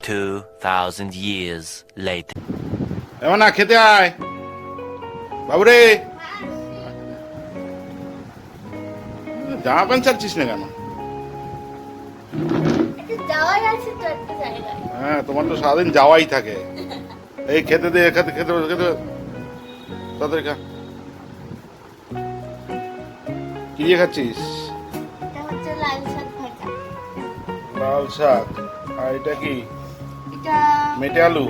2,000 years later. এমন না খেতে আয় বাবুরে। জামা প্যান্ট ছাড়ছিস না কেন? হ্যাঁ, তোমার তো সারাদিন যাওয়াই থাকে। এই খেতে দে, খেতে খেতে খেতে তাড়াতাড়ি খা। কি দিয়ে খাচ্ছিস? লাল শাক। আর এটা কি? মেটে আলু।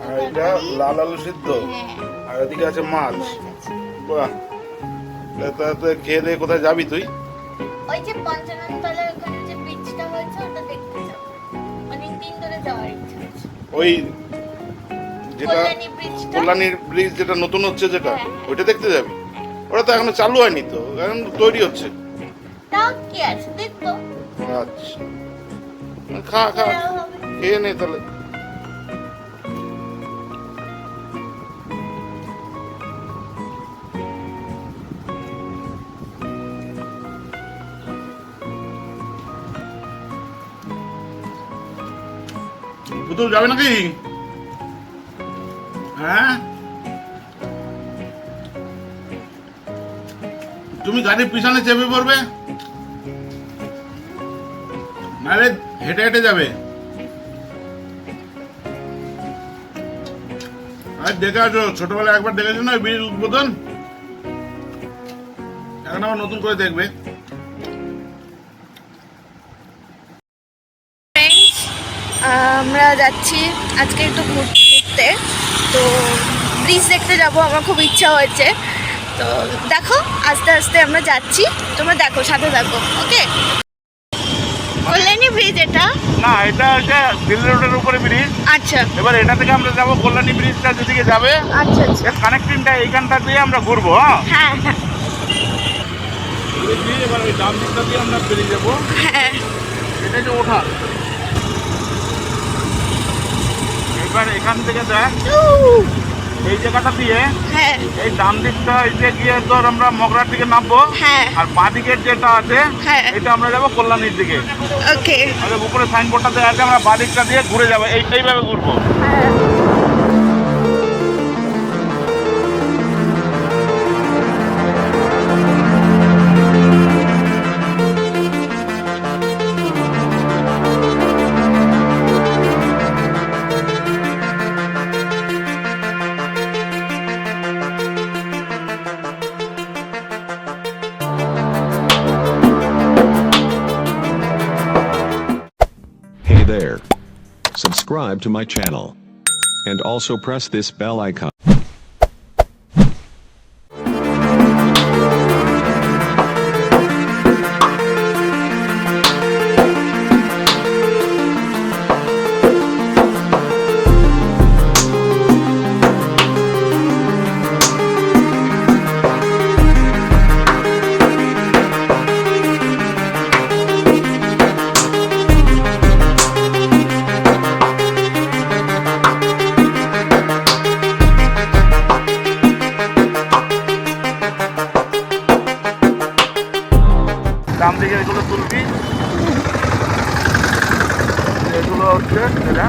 আর এটা লাল আলু সিদ্ধ। আর এদিকে আছে মাছ। বাহ, খেয়ে দিয়ে কোথায় যাবি তুই? ওই যে পঞ্চানন তলার ওখানে যে ব্রিজটা হয়েছে ওটা দেখতে যাব। অনেকদিন ধরে যাওয়ার ইচ্ছা আছে। ওই যেটা ব্রিজটা, কল্যাণীর ব্রিজ যেটা নতুন হচ্ছে যেটা, ওইটা দেখতে যাবি? ওটা তো এখনো চালু হয়নি, তো এখন তৈরি হচ্ছে। তাও কি আছে দেখবো। আচ্ছা, খা খা, খেয়ে নে তাহলে। পুতুল যাবে নাকি? হ্যাঁ, তুমি গাড়ির পিছনে চেপে পড়বে, নাহলে হেঁটে হেঁটে যাবে। আর দেখে আছো, ছোটবেলায় একবার দেখেছো না ব্রিজ উদ্বোধন, এখন আবার নতুন করে দেখবে। আমরা যাচ্ছি আজকে একটু ঘুরতে, তো ব্রিজ দেখতে যাব, আমার খুব ইচ্ছা হয়েছে। তো দেখো আস্তে আস্তে আমরা যাচ্ছি, তোমরা দেখো, সাথে থাকো। ওকে, কল্যাণী ব্রিজ এটা না, এটা হচ্ছে দিল্লি রোডের উপরে ব্রিজ। আচ্ছা, এবার এটা থেকে আমরা যাবো কল্যাণী ব্রিজটা যেদিকে যাবে। আচ্ছা আচ্ছা, কানেক্টিংটা এইখানটা দিয়ে আমরা ঘুরবো। হ্যাঁ হ্যাঁ এবার ওই ডান দিকটা দিয়ে আমরা বেরিয়ে যাবো। হ্যাঁ, এটা যে ওঠা, এবার এখান থেকে দেখ এই জায়গাটা দিয়ে হ্যাঁ এই ডান দিকটা এসে গিয়ে তোর আমরা মগরার দিকে নামবো। হ্যাঁ, আর বাঁ দিকের যেটা আছে হ্যাঁ, এটা আমরা যাবো কল্যাণীর দিকে। ওকে, আর উপরে সাইনবোর্ডটা দেওয়া আছে, আমরা বাঁ দিকটা দিয়ে ঘুরে যাবো, এইভাবে ঘুরবো। Hey there. Subscribe to my channel. And also press this bell icon. ডান দিকে এগুলো তুলবি, এগুলো হচ্ছে এটা।